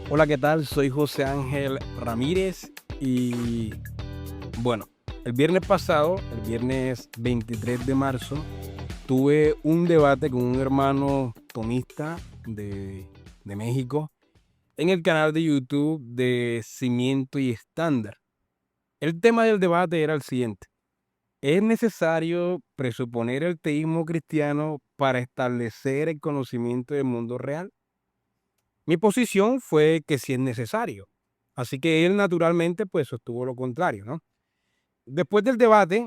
Hola, ¿qué tal? Soy José Ángel Ramírez y bueno, el viernes pasado, el viernes 23 de marzo, tuve un debate con un hermano tomista de México en el canal de YouTube de Cimiento y Estándar. El tema del debate era el siguiente: ¿es necesario presuponer el teísmo cristiano para establecer el conocimiento del mundo real? Mi posición fue que sí es necesario. Así que él naturalmente pues sostuvo lo contrario, ¿no? Después del debate,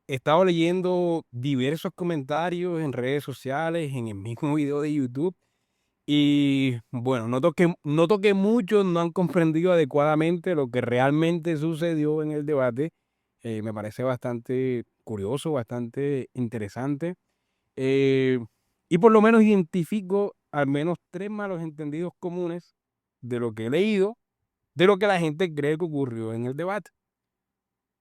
he estado leyendo diversos comentarios en redes sociales, en el mismo video de YouTube, y bueno, noto que muchos no han comprendido adecuadamente lo que realmente sucedió en el debate. Me parece bastante curioso, bastante interesante. Eh, y por lo menos identifico al menos 3 malos entendidos comunes de lo que he leído, de lo que la gente cree que ocurrió en el debate.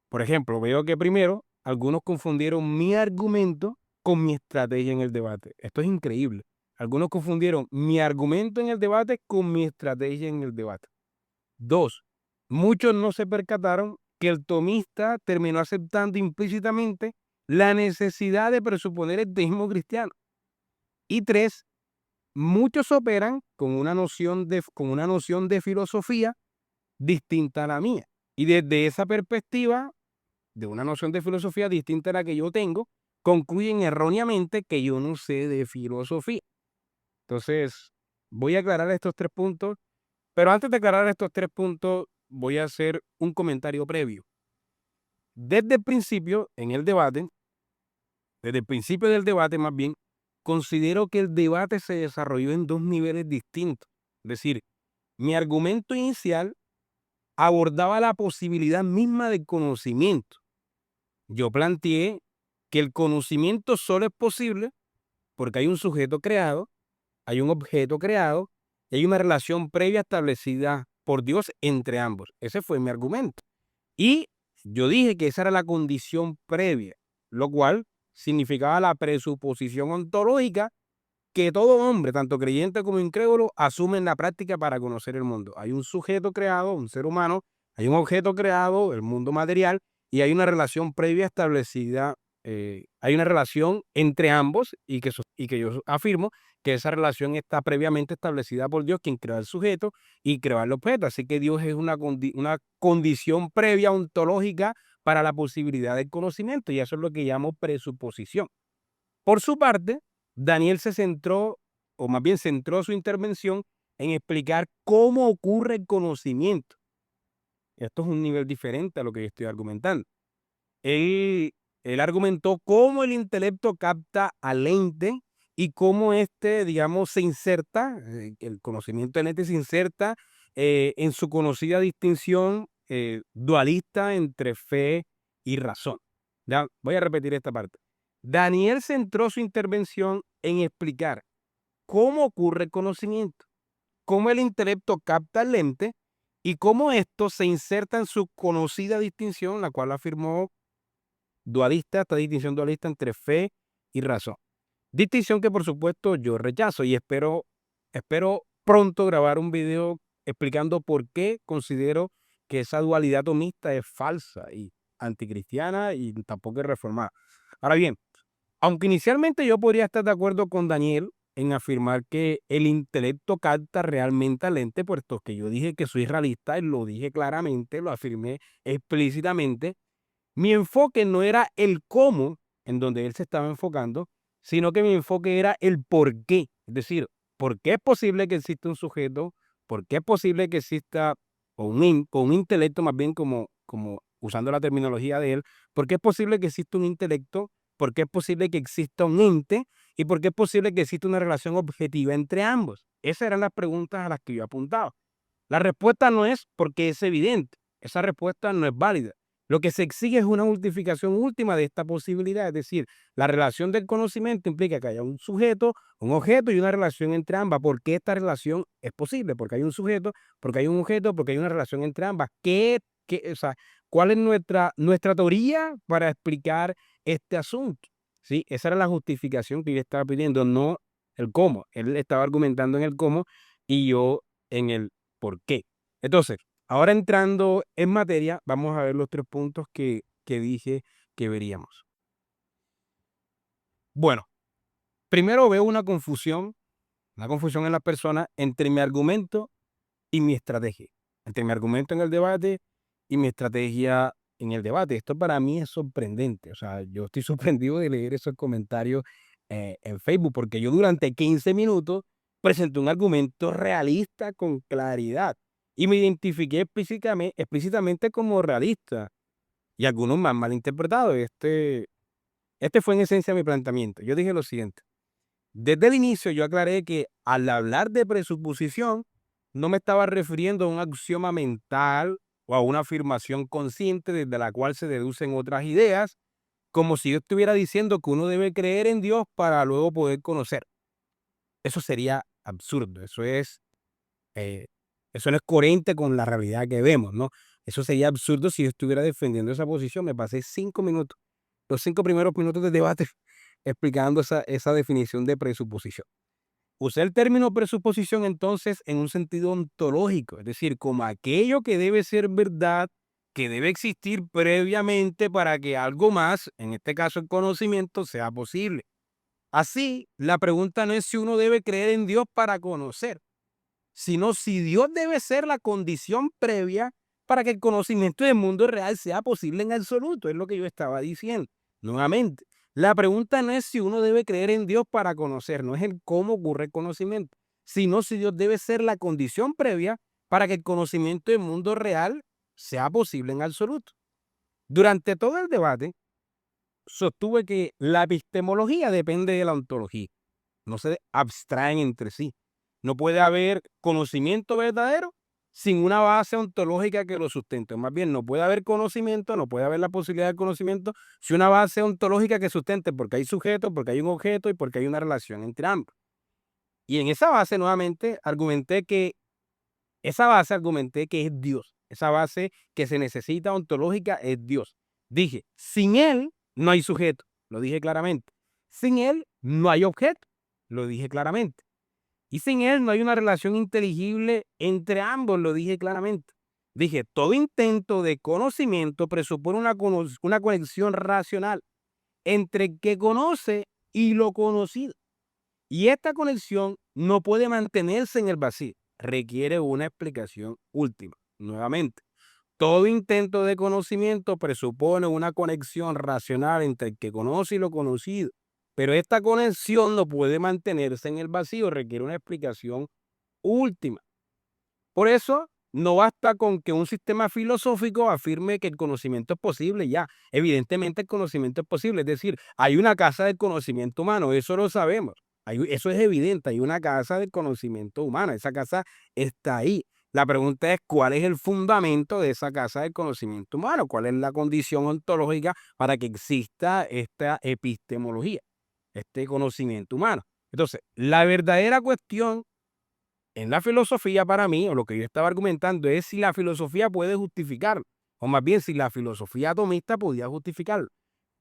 Por ejemplo, veo que primero algunos confundieron mi argumento con mi estrategia en el debate. Esto es increíble. Algunos confundieron mi argumento en el debate con mi estrategia en el debate. 2, muchos no se percataron que el tomista terminó aceptando implícitamente la necesidad de presuponer el teísmo cristiano. Y 3, muchos operan con una noción de filosofía distinta a la mía. Y desde esa perspectiva, de una noción de filosofía distinta a la que yo tengo, concluyen erróneamente que yo no sé de filosofía. Entonces, voy a aclarar estos 3 puntos, pero antes de aclarar estos 3 puntos, voy a hacer un comentario previo. Desde el principio, en el debate, desde el principio del debate más bien, considero que el debate se desarrolló en 2 niveles distintos. Es decir, mi argumento inicial abordaba la posibilidad misma del conocimiento. Yo planteé que el conocimiento solo es posible porque hay un sujeto creado, hay un objeto creado y hay una relación previa establecida por Dios entre ambos. Ese fue mi argumento. Y yo dije que esa era la condición previa, lo cual significaba la presuposición ontológica que todo hombre, tanto creyente como incrédulo, asume en la práctica para conocer el mundo. Hay un sujeto creado, un ser humano, hay un objeto creado, el mundo material, y hay una relación previa establecida, hay una relación entre ambos y que yo afirmo que esa relación está previamente establecida por Dios, quien creó el sujeto y creó el objeto. Así que Dios es una condición previa ontológica para la posibilidad del conocimiento, y eso es lo que llamo presuposición. Por su parte, Daniel se centró, o más bien centró su intervención en explicar cómo ocurre el conocimiento. Esto es un nivel diferente a lo que yo estoy argumentando. Él, él argumentó cómo el intelecto capta al ente y cómo este, digamos, se inserta, el conocimiento del ente se inserta en su conocida distinción dualista entre fe y razón. Ya, voy a repetir esta parte. Daniel centró su intervención en explicar cómo ocurre el conocimiento, cómo el intelecto capta el ente y cómo esto se inserta en su conocida distinción, la cual afirmó dualista, esta distinción dualista entre fe y razón. Distinción que por supuesto yo rechazo y espero pronto grabar un video explicando por qué considero que esa dualidad tomista es falsa y anticristiana y tampoco es reformada. Ahora bien, aunque inicialmente yo podría estar de acuerdo con Daniel en afirmar que el intelecto capta realmente al ente, puesto que yo dije que soy realista y lo dije claramente, lo afirmé explícitamente, mi enfoque no era el cómo en donde él se estaba enfocando, sino que mi enfoque era el por qué. Es decir, ¿por qué es posible que exista un sujeto? ¿Por qué es posible que exista con un intelecto más bien como usando la terminología de él? ¿Por qué es posible que exista un intelecto? ¿Por qué es posible que exista un ente? ¿Y por qué es posible que exista una relación objetiva entre ambos? Esas eran las preguntas a las que yo apuntaba. La respuesta no es porque es evidente. Esa respuesta no es válida. Lo que se exige es una justificación última de esta posibilidad, es decir, la relación del conocimiento implica que haya un sujeto, un objeto y una relación entre ambas. ¿Por qué esta relación es posible? Porque hay un sujeto, porque hay un objeto, porque hay una relación entre ambas. O sea, ¿cuál es nuestra teoría para explicar este asunto? ¿Sí? Esa era la justificación que yo estaba pidiendo, no el cómo. Él estaba argumentando en el cómo y yo en el por qué. Entonces, ahora entrando en materia, vamos a ver los 3 puntos que dije que veríamos. Bueno, primero veo una confusión en la persona entre mi argumento y mi estrategia, entre mi argumento en el debate y mi estrategia en el debate. Esto para mí es sorprendente, o sea, yo estoy sorprendido de leer esos comentarios, en Facebook, porque yo durante 15 minutos presenté un argumento realista con claridad y me identifiqué explícitamente como realista, y algunos me han malinterpretado. Este fue en esencia mi planteamiento. Yo dije lo siguiente: desde el inicio yo aclaré que al hablar de presuposición no me estaba refiriendo a un axioma mental o a una afirmación consciente desde la cual se deducen otras ideas, como si yo estuviera diciendo que uno debe creer en Dios para luego poder conocer. Eso sería absurdo, eh, eso no es coherente con la realidad que vemos, ¿no? Eso sería absurdo si yo estuviera defendiendo esa posición. Me pasé 5 minutos, los 5 primeros minutos del debate explicando esa definición de presuposición. Usé el término presuposición entonces en un sentido ontológico, es decir, como aquello que debe ser verdad, que debe existir previamente para que algo más, en este caso el conocimiento, sea posible. Así, la pregunta no es si uno debe creer en Dios para conocer, sino si Dios debe ser la condición previa para que el conocimiento del mundo real sea posible en absoluto. Es lo que yo estaba diciendo. Nuevamente, la pregunta no es si uno debe creer en Dios para conocer, no es el cómo ocurre el conocimiento, sino si Dios debe ser la condición previa para que el conocimiento del mundo real sea posible en absoluto. Durante todo el debate, sostuve que la epistemología depende de la ontología, no se abstraen entre sí. No puede haber conocimiento verdadero sin una base ontológica que lo sustente. Más bien, no puede haber conocimiento, no puede haber la posibilidad de conocimiento sin una base ontológica que sustente, porque hay sujeto, porque hay un objeto y porque hay una relación entre ambos. Y en esa base, nuevamente, argumenté que es Dios. Esa base que se necesita ontológica es Dios. Dije, sin Él no hay sujeto, lo dije claramente. Sin Él no hay objeto, lo dije claramente. Y sin Él no hay una relación inteligible entre ambos, lo dije claramente. Dije, todo intento de conocimiento presupone una conexión racional entre el que conoce y lo conocido. Y esta conexión no puede mantenerse en el vacío, requiere una explicación última. Nuevamente, todo intento de conocimiento presupone una conexión racional entre el que conoce y lo conocido, pero esta conexión no puede mantenerse en el vacío, requiere una explicación última. Por eso, no basta con que un sistema filosófico afirme que el conocimiento es posible, ya. Evidentemente el conocimiento es posible, es decir, hay una casa del conocimiento humano, eso lo sabemos. Eso es evidente, hay una casa del conocimiento humano, esa casa está ahí. La pregunta es, ¿cuál es el fundamento de esa casa del conocimiento humano? ¿Cuál es la condición ontológica para que exista esta epistemología, este conocimiento humano? Entonces, la verdadera cuestión en la filosofía, para mí, o lo que yo estaba argumentando, es si la filosofía puede justificarlo, o más bien si la filosofía atomista podía justificarlo.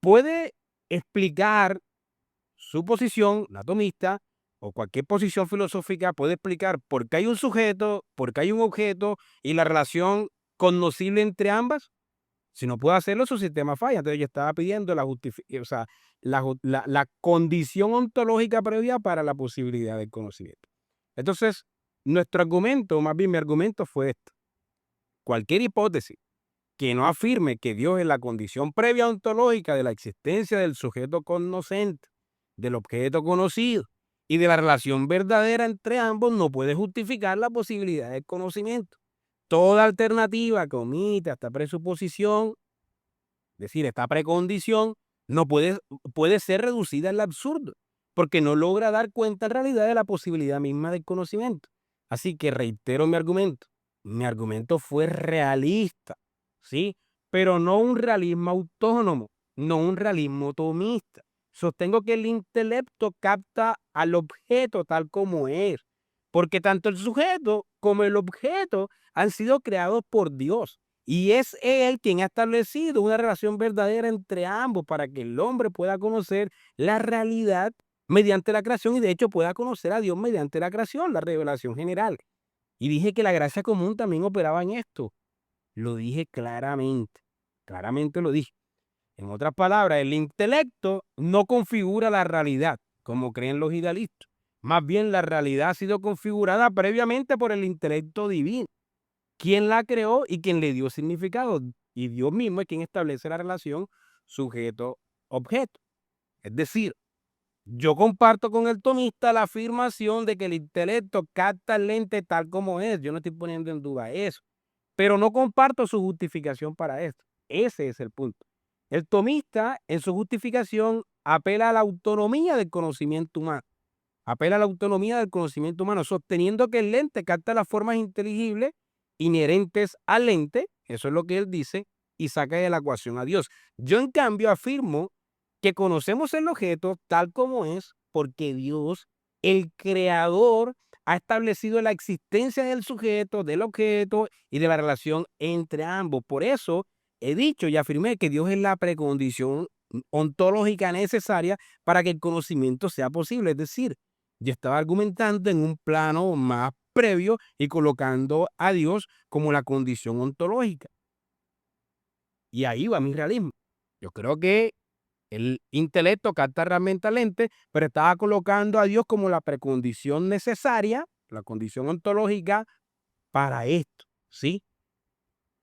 Puede explicar su posición, la atomista, o cualquier posición filosófica puede explicar por qué hay un sujeto, por qué hay un objeto y la relación conocible entre ambas. Si no puede hacerlo, su sistema falla. Entonces yo estaba pidiendo o sea, la condición ontológica previa para la posibilidad del conocimiento. Entonces, nuestro argumento, más bien mi argumento fue esto: cualquier hipótesis que no afirme que Dios es la condición previa ontológica de la existencia del sujeto conocente, del objeto conocido y de la relación verdadera entre ambos no puede justificar la posibilidad del conocimiento. Toda alternativa que omite esta presuposición, es decir, esta precondición, no puede ser reducida al absurdo, porque no logra dar cuenta en realidad de la posibilidad misma del conocimiento. Así que reitero mi argumento. Mi argumento fue realista, ¿sí? pero no un realismo autónomo, no un realismo tomista. Sostengo que el intelecto capta al objeto tal como es, porque tanto el sujeto como el objeto han sido creados por Dios. Y es Él quien ha establecido una relación verdadera entre ambos para que el hombre pueda conocer la realidad mediante la creación y de hecho pueda conocer a Dios mediante la creación, la revelación general. Y dije que la gracia común también operaba en esto. Lo dije claramente, claramente lo dije. En otras palabras, el intelecto no configura la realidad, como creen los idealistas. Más bien la realidad ha sido configurada previamente por el intelecto divino, quien la creó y quien le dio significado. Y Dios mismo es quien establece la relación sujeto-objeto. Es decir, yo comparto con el tomista la afirmación de que el intelecto capta el lente tal como es. Yo no estoy poniendo en duda eso, pero no comparto su justificación para esto. Ese es el punto. El tomista, en su justificación, apela a la autonomía del conocimiento humano. Apela a la autonomía del conocimiento humano, sosteniendo que el lente capta las formas inteligibles inherentes al lente, eso es lo que él dice, y saca de la ecuación a Dios. Yo, en cambio, afirmo que conocemos el objeto tal como es porque Dios, el creador, ha establecido la existencia del sujeto, del objeto y de la relación entre ambos. Por eso he dicho y afirmé que Dios es la precondición ontológica necesaria para que el conocimiento sea posible. Es decir, yo estaba argumentando en un plano más previo y colocando a Dios como la condición ontológica. Y ahí va mi realismo. Yo creo que el intelecto capta realmente al ente, pero estaba colocando a Dios como la precondición necesaria, la condición ontológica para esto, ¿sí?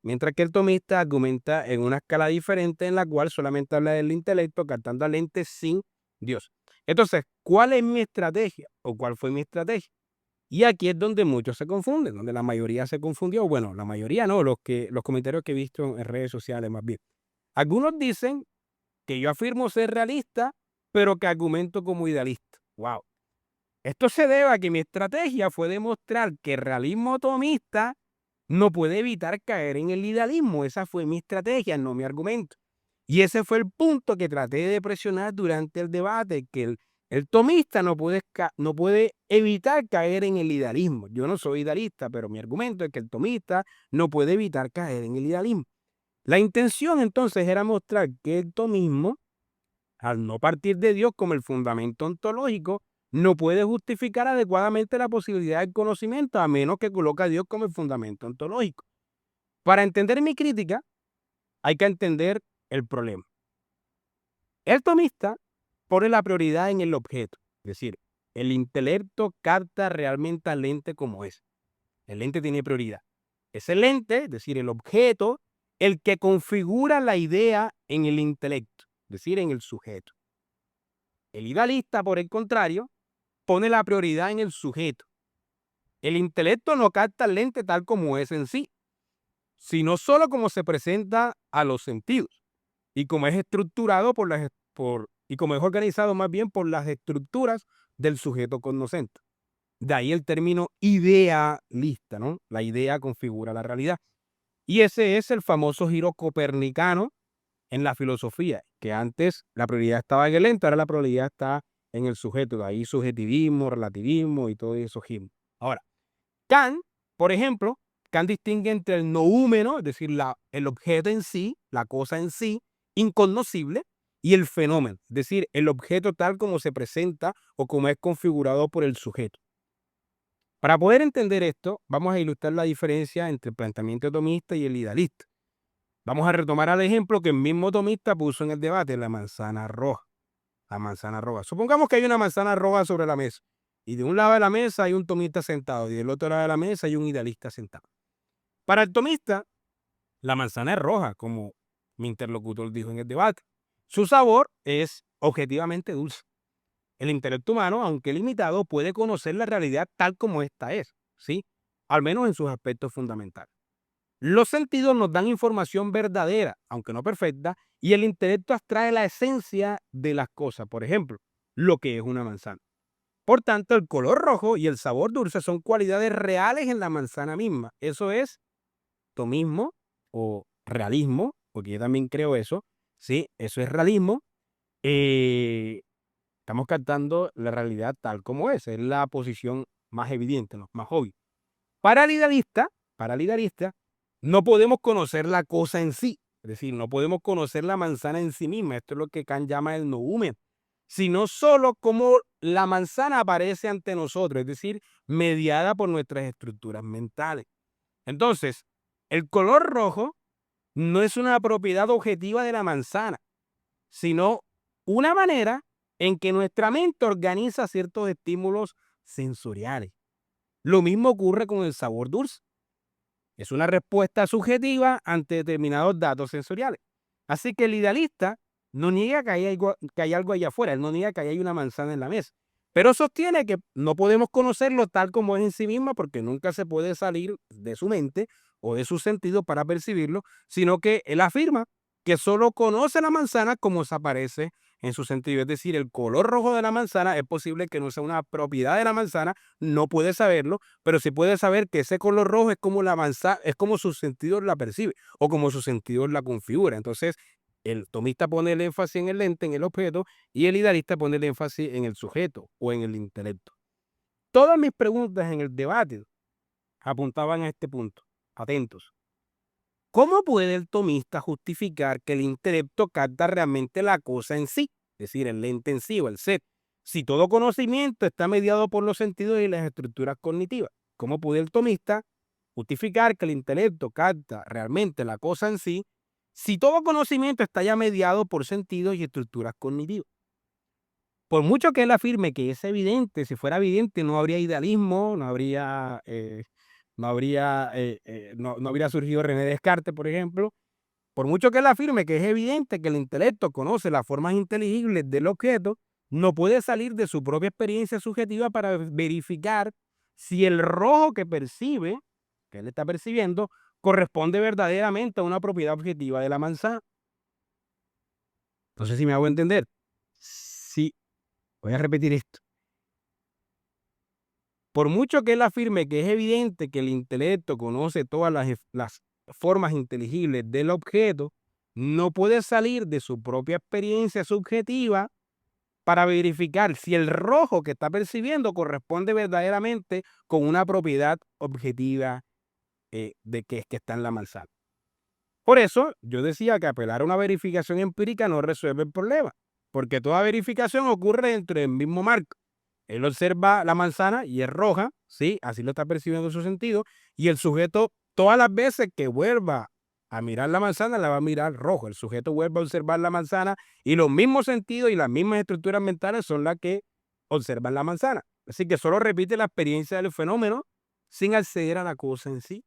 Mientras que el tomista argumenta en una escala diferente en la cual solamente habla del intelecto, captando al ente sin Dios. Entonces, ¿cuál es mi estrategia? ¿O cuál fue mi estrategia? Y aquí es donde muchos se confunden, donde la mayoría se confundió. Bueno, la mayoría no, los comentarios que he visto en redes sociales más bien. Algunos dicen que yo afirmo ser realista, pero que argumento como idealista. Wow. Esto se debe a que mi estrategia fue demostrar que el realismo tomista no puede evitar caer en el idealismo. Esa fue mi estrategia, no mi argumento. Y ese fue el punto que traté de presionar durante el debate, que el tomista no puede evitar caer en el idealismo. Yo no soy idealista, pero mi argumento es que el tomista no puede evitar caer en el idealismo. La intención entonces era mostrar que el tomismo, al no partir de Dios como el fundamento ontológico, no puede justificar adecuadamente la posibilidad del conocimiento a menos que coloque a Dios como el fundamento ontológico. Para entender mi crítica, hay que entender el problema. El tomista pone la prioridad en el objeto, es decir, el intelecto capta realmente al ente como es. El ente tiene prioridad. Es el ente, es decir, el objeto, el que configura la idea en el intelecto, es decir, en el sujeto. El idealista, por el contrario, pone la prioridad en el sujeto. El intelecto no capta el ente tal como es en sí, sino solo como se presenta a los sentidos y como es estructurado y como es organizado más bien por las estructuras del sujeto cognoscente. De ahí el término idealista, ¿no? La idea configura la realidad. Y ese es el famoso giro copernicano en la filosofía, que antes la prioridad estaba en el ente, ahora la prioridad está en el sujeto. De ahí subjetivismo, relativismo y todo eso giro. Ahora, Kant, por ejemplo, Kant distingue entre el noúmeno, es decir, el objeto en sí, la cosa en sí, incognoscible, y el fenómeno, es decir, el objeto tal como se presenta o como es configurado por el sujeto. Para poder entender esto, vamos a ilustrar la diferencia entre el planteamiento tomista y el idealista. Vamos a retomar al ejemplo que el mismo tomista puso en el debate, la manzana roja. La manzana roja. Supongamos que hay una manzana roja sobre la mesa y de un lado de la mesa hay un tomista sentado y del otro lado de la mesa hay un idealista sentado. Para el tomista, la manzana es roja, como mi interlocutor dijo en el debate. Su sabor es objetivamente dulce. El intelecto humano, aunque limitado, puede conocer la realidad tal como ésta es, ¿sí? Al menos en sus aspectos fundamentales. Los sentidos nos dan información verdadera, aunque no perfecta, y el intelecto abstrae la esencia de las cosas, por ejemplo, lo que es una manzana. Por tanto, el color rojo y el sabor dulce son cualidades reales en la manzana misma. Eso es tomismo o realismo porque yo también creo eso, ¿sí? Eso es realismo. Estamos captando la realidad tal como es la posición más evidente, ¿no? Más obvia. Para el idealista, para el idealista, no podemos conocer la cosa en sí, es decir, no podemos conocer la manzana en sí misma, esto es lo que Kant llama el noumen, sino solo cómo la manzana aparece ante nosotros, es decir, mediada por nuestras estructuras mentales. Entonces, el color rojo no es una propiedad objetiva de la manzana, sino una manera en que nuestra mente organiza ciertos estímulos sensoriales. Lo mismo ocurre con el sabor dulce. Es una respuesta subjetiva ante determinados datos sensoriales. Así que el idealista no niega que hay algo allá afuera, él no niega que hay una manzana en la mesa, pero sostiene que no podemos conocerlo tal como es en sí misma porque nunca se puede salir de su mente o de su sentido para percibirlo, sino que él afirma que solo conoce la manzana como se aparece en su sentido. Es decir, el color rojo de la manzana es posible que no sea una propiedad de la manzana, no puede saberlo, pero sí puede saber que ese color rojo es como la manzana, es como sus sentidos la percibe o como sus sentidos la configura. Entonces, el tomista pone el énfasis en el lente, en el objeto, y el idealista pone el énfasis en el sujeto o en el intelecto. Todas mis preguntas en el debate apuntaban a este punto. Atentos. ¿Cómo puede el tomista justificar que el intelecto capta realmente la cosa en sí, es decir, el lente en sí o el set, si todo conocimiento está mediado por los sentidos y las estructuras cognitivas? ¿Cómo puede el tomista justificar que el intelecto capta realmente la cosa en sí, si todo conocimiento está ya mediado por sentidos y estructuras cognitivas? Por mucho que él afirme que es evidente, si fuera evidente no habría idealismo, no habría surgido René Descartes, por ejemplo. Por mucho que él afirme que es evidente que el intelecto conoce las formas inteligibles del objeto, no puede salir de su propia experiencia subjetiva para verificar si el rojo que percibe, que él está percibiendo, corresponde verdaderamente a una propiedad objetiva de la manzana. No sé si me hago entender. Sí, voy a repetir esto. Por mucho que él afirme que es evidente que el intelecto conoce todas las formas inteligibles del objeto, no puede salir de su propia experiencia subjetiva para verificar si el rojo que está percibiendo corresponde verdaderamente con una propiedad objetiva de que es que está en la manzana. Por eso yo decía que apelar a una verificación empírica no resuelve el problema, porque toda verificación ocurre dentro del mismo marco. Él observa la manzana y es roja, ¿sí? Así lo está percibiendo en su sentido, y el sujeto, todas las veces que vuelva a mirar la manzana, la va a mirar rojo. El sujeto vuelve a observar la manzana y los mismos sentidos y las mismas estructuras mentales son las que observan la manzana. Así que solo repite la experiencia del fenómeno sin acceder a la cosa en sí.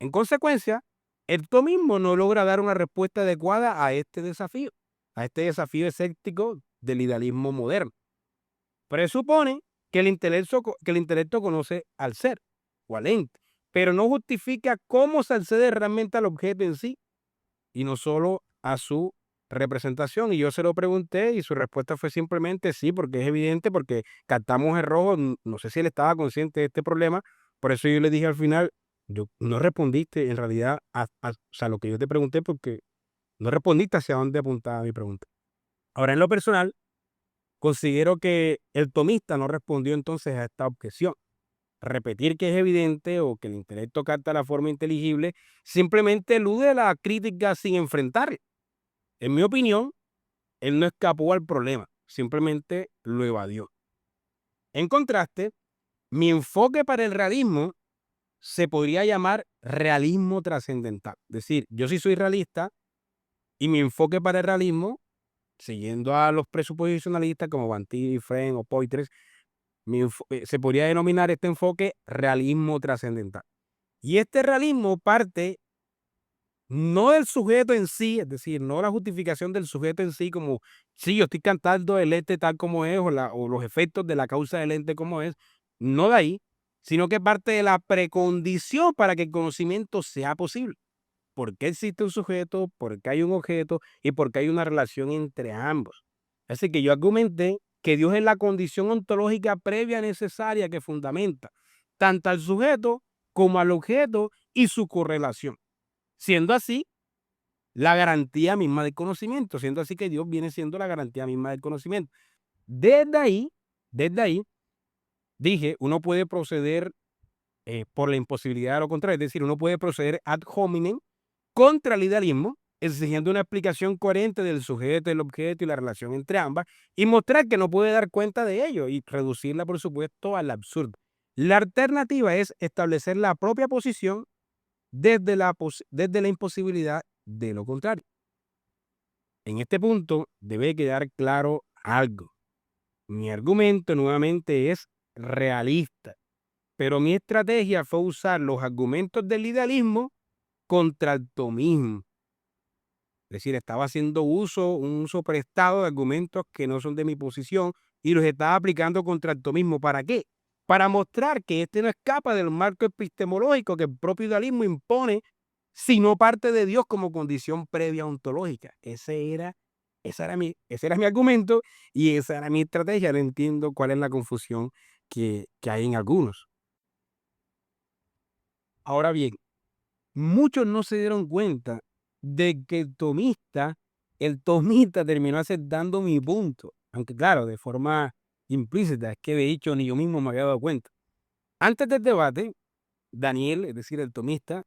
En consecuencia, el tomismo no logra dar una respuesta adecuada a este desafío escéptico del idealismo moderno. Presupone que el intelecto conoce al ser o al ente, pero no justifica cómo se accede realmente al objeto en sí y no solo a su representación. Y yo se lo pregunté y su respuesta fue simplemente sí, porque es evidente, porque captamos el rojo. No sé si él estaba consciente de este problema, por eso yo le dije al final, yo no respondiste en realidad o sea, lo que yo te pregunté, porque no respondiste hacia dónde apuntaba mi pregunta. Ahora, en lo personal, considero que el tomista no respondió entonces a esta objeción. Repetir que es evidente o que el intelecto capta la forma inteligible simplemente elude la crítica sin enfrentarla. En mi opinión, él no escapó al problema, simplemente lo evadió. En contraste, mi enfoque para el realismo se podría llamar realismo trascendental. Es decir, yo sí soy realista y mi enfoque para el realismo, siguiendo a los presuposicionalistas como Van Til, Fren o Poitres, se podría denominar este enfoque realismo trascendental. Y este realismo parte no del sujeto en sí, es decir, no la justificación del sujeto en sí, como si yo estoy cantando el ente tal como es, o los efectos de la causa del ente como es, no de ahí, sino que parte de la precondición para que el conocimiento sea posible. ¿Por qué existe un sujeto? ¿Por qué hay un objeto? ¿Y por qué hay una relación entre ambos? Así que yo argumenté que Dios es la condición ontológica previa necesaria que fundamenta tanto al sujeto como al objeto y su correlación. Siendo así, la garantía misma del conocimiento, siendo así que Dios viene siendo la garantía misma del conocimiento. Desde ahí, desde ahí, dije, uno puede proceder por la imposibilidad de lo contrario, es decir, uno puede proceder ad hominem contra el idealismo, exigiendo una explicación coherente del sujeto, el objeto y la relación entre ambas, y mostrar que no puede dar cuenta de ello y reducirla, por supuesto, al absurdo. La alternativa es establecer la propia posición desde la imposibilidad de lo contrario. En este punto debe quedar claro algo. Mi argumento nuevamente es realista, pero mi estrategia fue usar los argumentos del idealismo contra el tomismo. Es decir, estaba haciendo un uso prestado de argumentos que no son de mi posición y los estaba aplicando contra el tomismo. ¿Para qué? Para mostrar que este no escapa del marco epistemológico que el propio idealismo impone, sino parte de Dios como condición previa ontológica. Ese era mi argumento y esa era mi estrategia. No entiendo cuál es la confusión que hay en algunos. Ahora bien, muchos no se dieron cuenta de que el tomista terminó aceptando mi punto, aunque claro, de forma implícita, es que de hecho ni yo mismo me había dado cuenta. Antes del debate, Daniel, es decir, el tomista,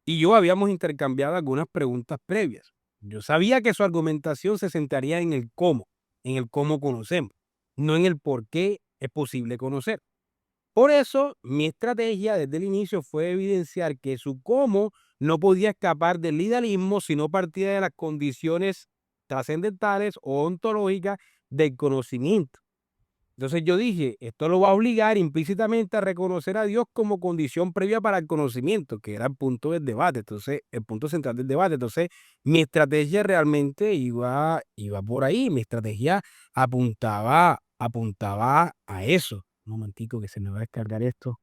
y yo habíamos intercambiado algunas preguntas previas. Yo sabía que su argumentación se centraría en el cómo conocemos, no en el por qué es posible conocer. Por eso, mi estrategia desde el inicio fue evidenciar que su cómo no podía escapar del idealismo si no partía de las condiciones trascendentales o ontológicas del conocimiento. Entonces yo dije, esto lo va a obligar implícitamente a reconocer a Dios como condición previa para el conocimiento, que era el punto del debate, entonces el punto central del debate. Entonces mi estrategia realmente iba por ahí, mi estrategia apuntaba a eso. Un momentico que se me va a descargar esto.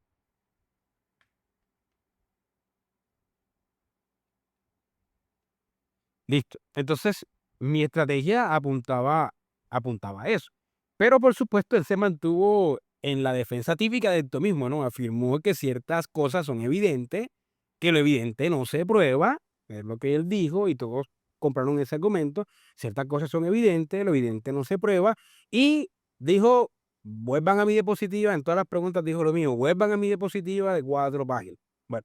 Listo. Entonces, mi estrategia apuntaba a eso. Pero por supuesto, él se mantuvo en la defensa típica del tomismo, ¿no? Afirmó que ciertas cosas son evidentes, que lo evidente no se prueba, es lo que él dijo, y todos compraron ese argumento. Ciertas cosas son evidentes, lo evidente no se prueba, y dijo, vuelvan a mi diapositiva, en todas las preguntas dijo lo mismo, vuelvan a mi diapositiva de 4 páginas. Bueno,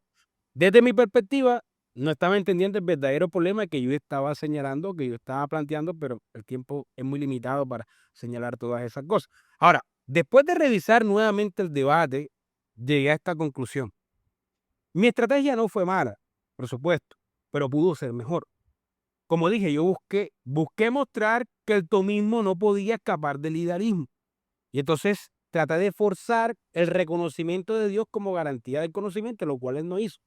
desde mi perspectiva, no estaba entendiendo el verdadero problema que yo estaba señalando, que yo estaba planteando, pero el tiempo es muy limitado para señalar todas esas cosas. Ahora, después de revisar nuevamente el debate, llegué a esta conclusión. Mi estrategia no fue mala, por supuesto, pero pudo ser mejor. Como dije, yo busqué mostrar que el tomismo no podía escapar del idealismo. Y entonces traté de forzar el reconocimiento de Dios como garantía del conocimiento, lo cual él no hizo.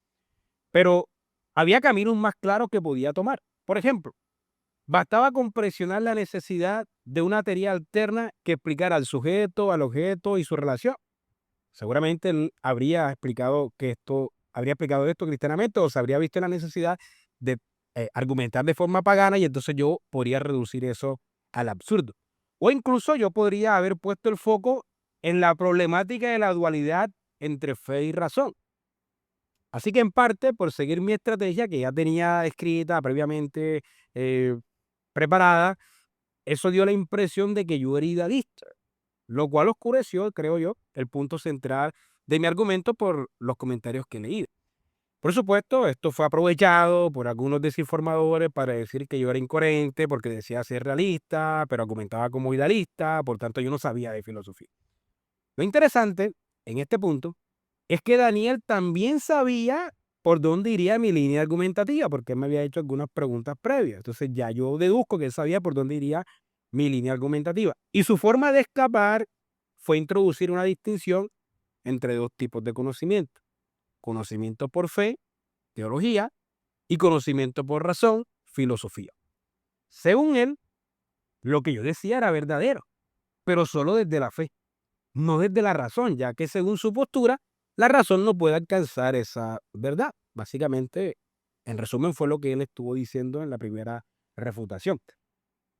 Pero había caminos más claros que podía tomar. Por ejemplo, bastaba con presionar la necesidad de una teoría alterna que explicara al sujeto, al objeto y su relación. Seguramente él habría explicado esto cristianamente o se habría visto en la necesidad de argumentar de forma pagana y entonces yo podría reducir eso al absurdo. O incluso yo podría haber puesto el foco en la problemática de la dualidad entre fe y razón. Así que en parte por seguir mi estrategia que ya tenía escrita previamente, eh, preparada, eso dio la impresión de que yo era idealista, lo cual oscureció, creo yo, el punto central de mi argumento por los comentarios que leí. Por supuesto, esto fue aprovechado por algunos desinformadores para decir que yo era incoherente porque decía ser realista, pero argumentaba como idealista, por tanto yo no sabía de filosofía. Lo interesante en este punto es que Daniel también sabía por dónde iría mi línea argumentativa, porque él me había hecho algunas preguntas previas. Entonces ya yo deduzco que él sabía por dónde iría mi línea argumentativa. Y su forma de escapar fue introducir una distinción entre dos tipos de conocimiento. Conocimiento por fe, teología, y conocimiento por razón, filosofía. Según él, lo que yo decía era verdadero, pero solo desde la fe, no desde la razón, ya que según su postura, la razón no puede alcanzar esa verdad. Básicamente, en resumen, fue lo que él estuvo diciendo en la primera refutación.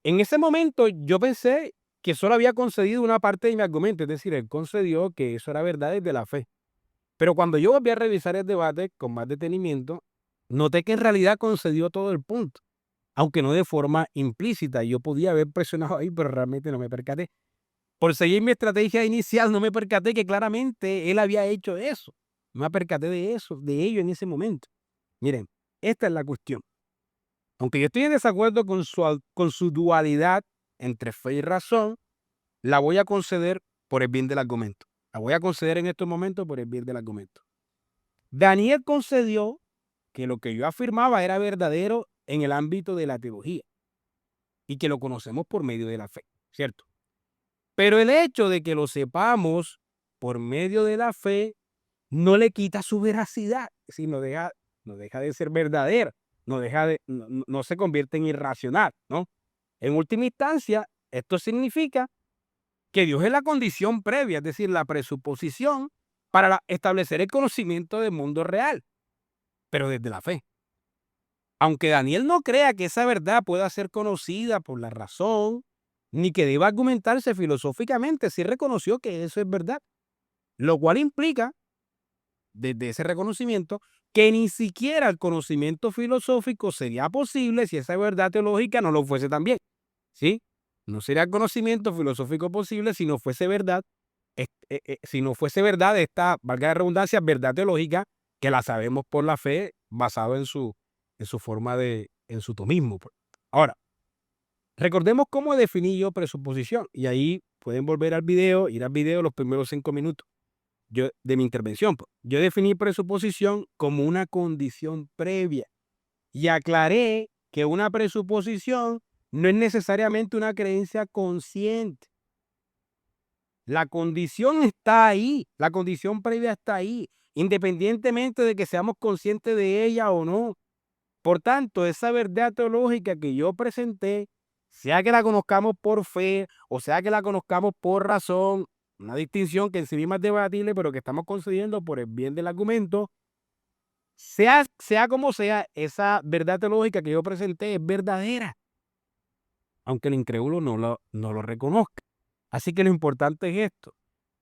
En ese momento yo pensé que solo había concedido una parte de mi argumento, es decir, él concedió que eso era verdad desde la fe. Pero cuando yo volví a revisar el debate con más detenimiento, noté que en realidad concedió todo el punto. aunque no de forma implícita. Yo podía haber presionado ahí, pero realmente no me percaté. Por seguir mi estrategia inicial, no me percaté que claramente él había hecho eso. No me percaté de eso, de ello en ese momento. Miren, esta es la cuestión. Aunque yo estoy en desacuerdo con su dualidad entre fe y razón, la voy a conceder por el bien del argumento. La voy a conceder en estos momentos por el bien del argumento. Daniel concedió que lo que yo afirmaba era verdadero en el ámbito de la teología y que lo conocemos por medio de la fe, ¿cierto? Pero el hecho de que lo sepamos por medio de la fe no le quita su veracidad, es decir, no deja de ser verdadera, no se convierte en irracional, ¿no? En última instancia, esto significa que Dios es la condición previa, es decir, la presuposición para establecer el conocimiento del mundo real, pero desde la fe. Aunque Daniel no crea que esa verdad pueda ser conocida por la razón, ni que deba argumentarse filosóficamente, sí reconoció que eso es verdad, lo cual implica, desde ese reconocimiento, que ni siquiera el conocimiento filosófico sería posible si esa verdad teológica no lo fuese también, ¿sí? No sería conocimiento filosófico posible si no fuese verdad, si no fuese verdad esta, valga la redundancia, verdad teológica, que la sabemos por la fe, basado en su forma en su tomismo. Ahora, recordemos cómo definí yo presuposición, y ahí pueden volver al video, ir al video los primeros 5 minutos de mi intervención. Yo definí presuposición como una condición previa y aclaré que una presuposición no es necesariamente una creencia consciente. La condición está ahí, la condición previa está ahí, independientemente de que seamos conscientes de ella o no. Por tanto, esa verdad teológica que yo presenté, sea que la conozcamos por fe o sea que la conozcamos por razón, una distinción que en sí misma es debatible, pero que estamos concediendo por el bien del argumento, sea como sea, esa verdad teológica que yo presenté es verdadera, aunque el incrédulo no lo reconozca. Así que lo importante es esto.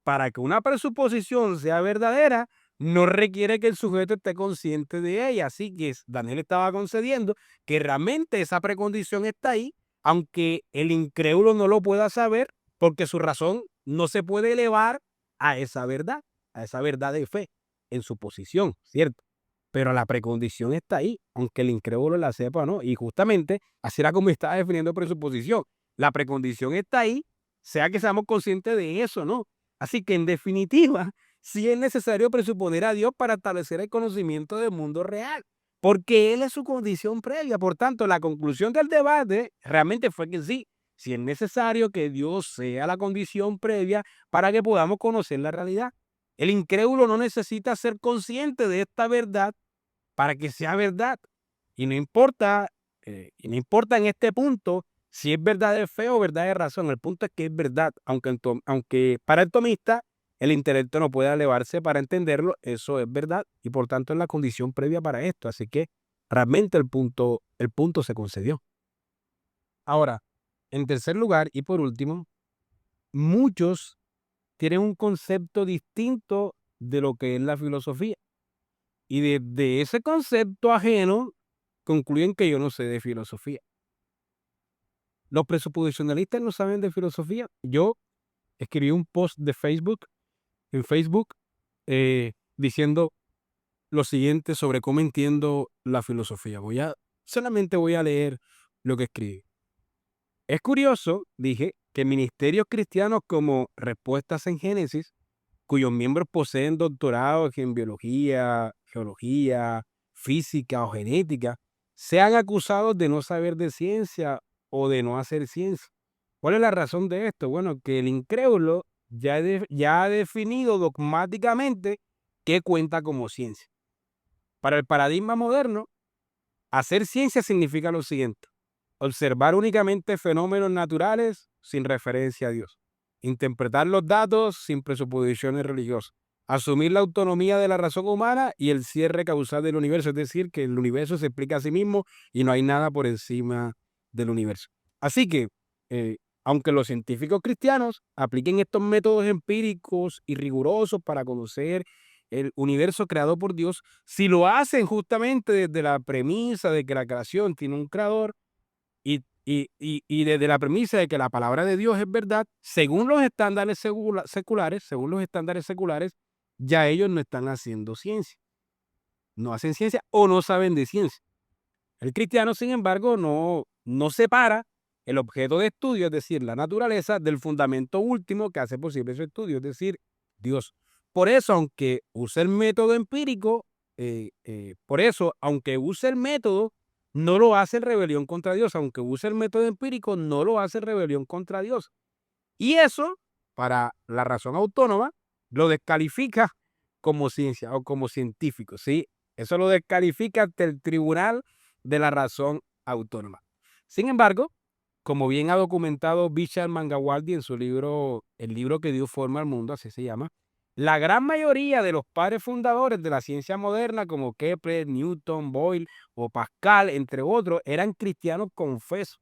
Para que una presuposición sea verdadera, no requiere que el sujeto esté consciente de ella. Así que Daniel estaba concediendo que realmente esa precondición está ahí, aunque el incrédulo no lo pueda saber, porque su razón no se puede elevar a esa verdad de fe, en su posición, ¿cierto? Pero la precondición está ahí, aunque el incrédulo la sepa o no. Y justamente así era como estaba definiendo presuposición. La precondición está ahí, sea que seamos conscientes de eso o no. Así que en definitiva, sí es necesario presuponer a Dios para establecer el conocimiento del mundo real, porque Él es su condición previa. Por tanto, la conclusión del debate realmente fue que sí es necesario que Dios sea la condición previa para que podamos conocer la realidad. El incrédulo no necesita ser consciente de esta verdad para que sea verdad. Y no importa en este punto si es verdad de fe o verdad de razón. El punto es que es verdad, aunque para el tomista el intelecto no pueda elevarse para entenderlo, eso es verdad y por tanto es la condición previa para esto. Así que realmente el punto se concedió. Ahora, en tercer lugar y por último, muchos tienen un concepto distinto de lo que es la filosofía. Y desde ese concepto ajeno concluyen que yo no sé de filosofía. Los presuposicionalistas no saben de filosofía. Yo escribí un post de Facebook, en Facebook, diciendo lo siguiente sobre cómo entiendo la filosofía. Solamente voy a leer lo que escribí. Es curioso, dije, que ministerios cristianos como Respuestas en Génesis, cuyos miembros poseen doctorados en biología, geología, física o genética, sean acusados de no saber de ciencia o de no hacer ciencia. ¿Cuál es la razón de esto? Bueno, que el incrédulo ya ha definido dogmáticamente qué cuenta como ciencia. Para el paradigma moderno, hacer ciencia significa lo siguiente: observar únicamente fenómenos naturales sin referencia a Dios, interpretar los datos sin presuposiciones religiosas, asumir la autonomía de la razón humana y el cierre causal del universo, es decir, que el universo se explica a sí mismo y no hay nada por encima del universo. Así que, aunque los científicos cristianos apliquen estos métodos empíricos y rigurosos para conocer el universo creado por Dios, si lo hacen justamente desde la premisa de que la creación tiene un creador, Y desde la premisa de que la palabra de Dios es verdad, según los estándares seculares, ya ellos no están haciendo ciencia. No hacen ciencia o no saben de ciencia. El cristiano, sin embargo, no separa el objeto de estudio, es decir, la naturaleza, del fundamento último que hace posible su estudio, es decir, Dios. Por eso, aunque use el método empírico, aunque use el método, no lo hace en rebelión contra Dios. Aunque use el método empírico, no lo hace en rebelión contra Dios. Y eso, para la razón autónoma, lo descalifica como ciencia o como científico, ¿sí? Eso lo descalifica ante el tribunal de la razón autónoma. Sin embargo, como bien ha documentado Vishal Mangalwadi en su libro, El libro que dio forma al mundo, así se llama, la gran mayoría de los padres fundadores de la ciencia moderna, como Kepler, Newton, Boyle o Pascal, entre otros, eran cristianos confesos.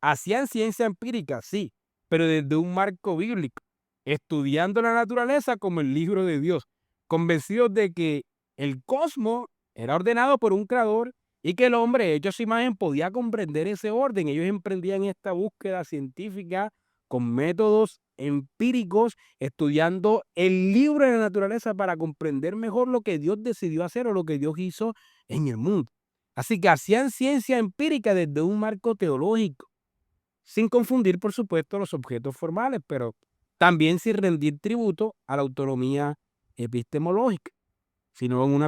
Hacían ciencia empírica, sí, pero desde un marco bíblico, estudiando la naturaleza como el libro de Dios, convencidos de que el cosmos era ordenado por un creador y que el hombre hecho a su imagen podía comprender ese orden. Ellos emprendían esta búsqueda científica con métodos empíricos, estudiando el libro de la naturaleza para comprender mejor lo que Dios decidió hacer o lo que Dios hizo en el mundo. Así que hacían ciencia empírica desde un marco teológico, sin confundir, por supuesto, los objetos formales, pero también sin rendir tributo a la autonomía epistemológica, sino en una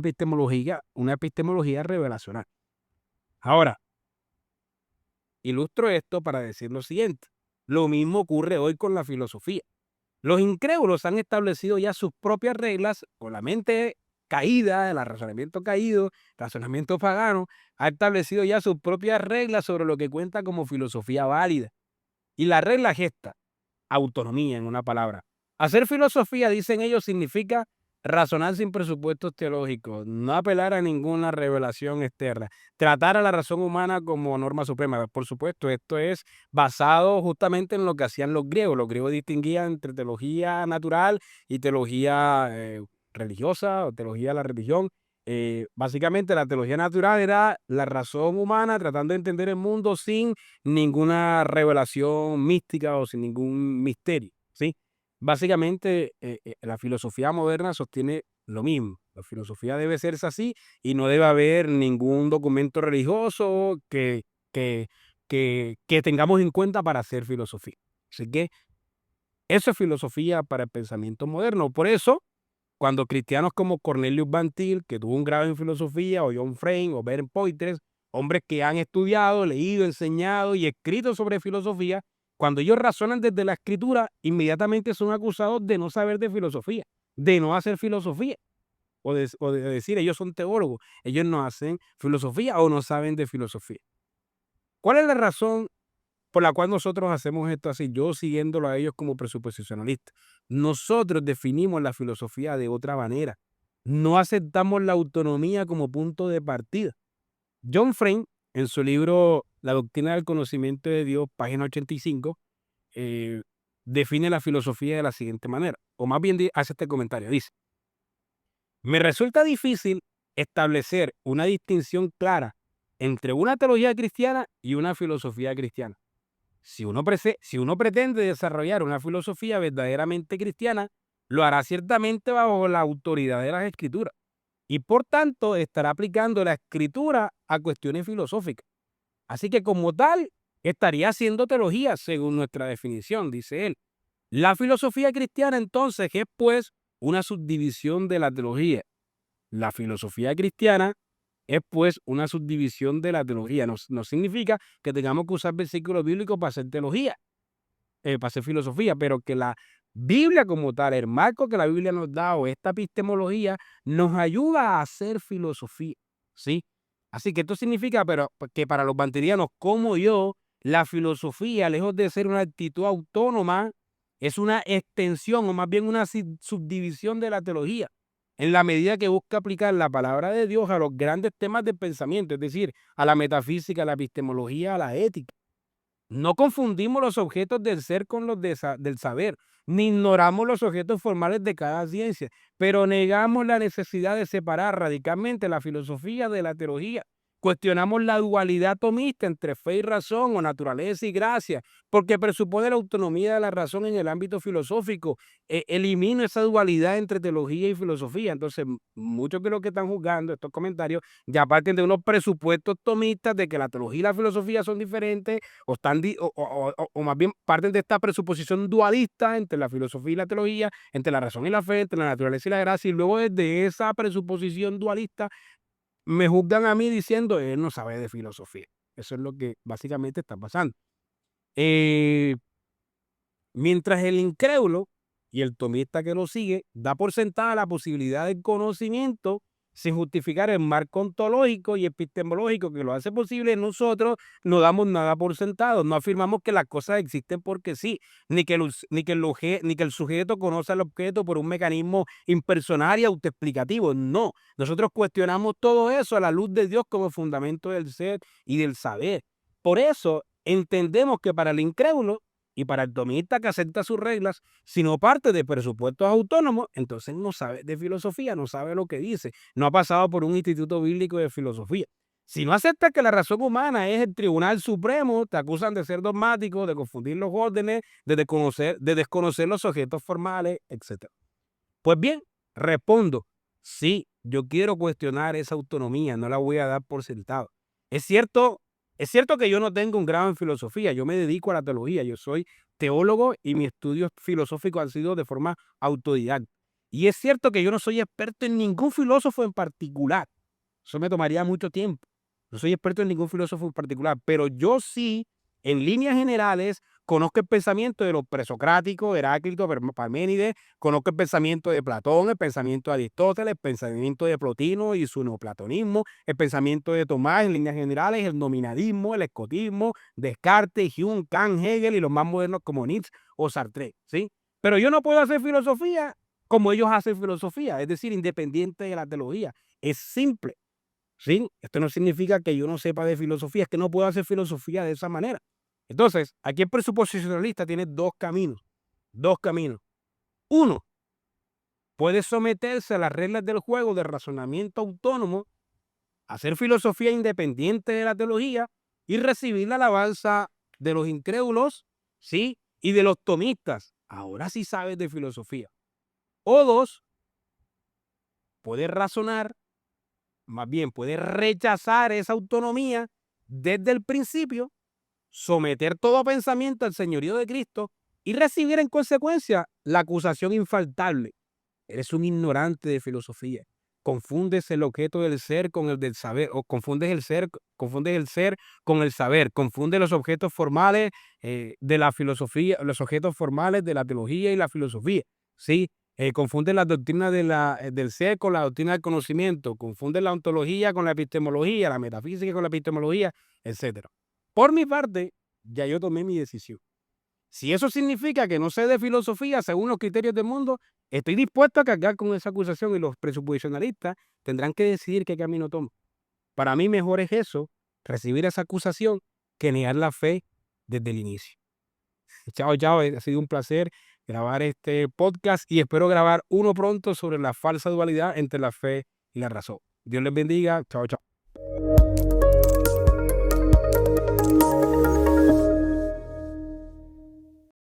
epistemología revelacional. Ahora, ilustro esto para decir lo siguiente. Lo mismo ocurre hoy con la filosofía. Los incrédulos han establecido ya sus propias reglas con la mente caída, el razonamiento caído, razonamiento pagano, ha establecido ya sus propias reglas sobre lo que cuenta como filosofía válida. Y la regla es esta: autonomía, en una palabra. Hacer filosofía, dicen ellos, significa razonar sin presupuestos teológicos, no apelar a ninguna revelación externa, tratar a la razón humana como norma suprema. Por supuesto, esto es basado justamente en lo que hacían los griegos. Los griegos distinguían entre teología natural y teología religiosa o teología de la religión. Básicamente la teología natural era la razón humana tratando de entender el mundo sin ninguna revelación mística o sin ningún misterio, ¿sí? Básicamente, la filosofía moderna sostiene lo mismo. La filosofía debe serse así y no debe haber ningún documento religioso que tengamos en cuenta para hacer filosofía. Así que eso es filosofía para el pensamiento moderno. Por eso, cuando cristianos como Cornelius Van Til, que tuvo un grado en filosofía, o John Frame, o Bernd Poitras, hombres que han estudiado, leído, enseñado y escrito sobre filosofía, cuando ellos razonan desde la escritura, inmediatamente son acusados de no saber de filosofía, de no hacer filosofía, o de decir ellos son teólogos, ellos no hacen filosofía o no saben de filosofía. ¿Cuál es la razón por la cual nosotros hacemos esto así? Yo siguiéndolo a ellos como presuposicionalista. Nosotros definimos la filosofía de otra manera. No aceptamos la autonomía como punto de partida. John Frame, en su libro La doctrina del conocimiento de Dios, página 85, define la filosofía de la siguiente manera, o más bien hace este comentario. Dice: me resulta difícil establecer una distinción clara entre una teología cristiana y una filosofía cristiana. Si uno pretende desarrollar una filosofía verdaderamente cristiana, lo hará ciertamente bajo la autoridad de las Escrituras y por tanto estará aplicando la Escritura a cuestiones filosóficas. Así que como tal, estaría haciendo teología según nuestra definición, dice él. La filosofía cristiana entonces es pues una subdivisión de la teología. La filosofía cristiana es pues una subdivisión de la teología. No significa que tengamos que usar versículos bíblicos para hacer teología, para hacer filosofía, pero que la Biblia como tal, el marco que la Biblia nos da o esta epistemología nos ayuda a hacer filosofía, ¿sí? Así que esto significa que para los banterianos como yo, la filosofía, lejos de ser una actitud autónoma, es una extensión o más bien una subdivisión de la teología, en la medida que busca aplicar la palabra de Dios a los grandes temas del pensamiento, es decir, a la metafísica, a la epistemología, a la ética. No confundimos los objetos del ser con los del saber, ni ignoramos los objetos formales de cada ciencia, pero negamos la necesidad de separar radicalmente la filosofía de la teología, Cuestionamos la dualidad tomista entre fe y razón o naturaleza y gracia, porque presupone la autonomía de la razón en el ámbito filosófico. Elimino esa dualidad entre teología y filosofía. Entonces, muchos de los que están juzgando estos comentarios ya parten de unos presupuestos tomistas de que la teología y la filosofía son diferentes, o más bien parten de esta presuposición dualista entre la filosofía y la teología, entre la razón y la fe, entre la naturaleza y la gracia, y luego desde esa presuposición dualista me juzgan a mí diciendo: "Él no sabe de filosofía". Eso es lo que básicamente está pasando. Eh, Mientras el incrédulo y el tomista que lo sigue da por sentada la posibilidad del conocimiento sin justificar el marco ontológico y epistemológico que lo hace posible, nosotros no damos nada por sentado, no afirmamos que las cosas existen porque sí, ni que el sujeto conoce al objeto por un mecanismo impersonal y autoexplicativo, no. Nosotros cuestionamos todo eso a la luz de Dios como fundamento del ser y del saber. Por eso entendemos que para el incrédulo y para el tomista que acepta sus reglas, si no parte de presupuestos autónomos, entonces no sabe de filosofía, no sabe lo que dice, no ha pasado por un instituto bíblico de filosofía. Si no aceptas que la razón humana es el tribunal supremo, te acusan de ser dogmático, de confundir los órdenes, de desconocer los objetos formales, etc. Pues bien, respondo, sí, yo quiero cuestionar esa autonomía, no la voy a dar por sentado. Es cierto, es cierto que yo no tengo un grado en filosofía, yo me dedico a la teología, yo soy teólogo y mis estudios filosóficos han sido de forma autodidacta. Y es cierto que yo no soy experto en ningún filósofo en particular, eso me tomaría mucho tiempo. No soy experto en ningún filósofo en particular, pero yo sí, en líneas generales, conozco el pensamiento de los presocráticos, Heráclito, Parménides, conozco el pensamiento de Platón, el pensamiento de Aristóteles, el pensamiento de Plotino y su neoplatonismo, el pensamiento de Tomás en líneas generales, el nominalismo, el escotismo, Descartes, Hume, Kant, Hegel y los más modernos como Nietzsche o Sartre, ¿sí? Pero yo no puedo hacer filosofía como ellos hacen filosofía, es decir, independiente de la teología. Es simple. ¿Sí? Esto no significa que yo no sepa de filosofía, es que no puedo hacer filosofía de esa manera. Entonces, aquí el presuposicionalista tiene dos caminos, dos caminos. Uno, puede someterse a las reglas del juego de razonamiento autónomo, hacer filosofía independiente de la teología y recibir la alabanza de los incrédulos, ¿sí? Y de los tomistas. Ahora sí sabes de filosofía. O dos, puede razonar, más bien puede rechazar esa autonomía desde el principio, someter todo pensamiento al señorío de Cristo y recibir en consecuencia la acusación infaltable: eres un ignorante de filosofía. Confundes el objeto del ser con el del saber, o confundes el ser con el saber, confundes los objetos formales de la filosofía, los objetos formales de la teología y la filosofía, ¿sí? Confundes la doctrina del ser con la doctrina del conocimiento, confundes la ontología con la epistemología, la metafísica con la epistemología, etcétera. Por mi parte, ya yo tomé mi decisión. Si eso significa que no sé de filosofía según los criterios del mundo, estoy dispuesto a cargar con esa acusación y los presuposicionalistas tendrán que decidir qué camino toman. Para mí mejor es eso, recibir esa acusación, que negar la fe desde el inicio. Chao, chao, ha sido un placer grabar este podcast y espero grabar uno pronto sobre la falsa dualidad entre la fe y la razón. Dios les bendiga. Chao, chao.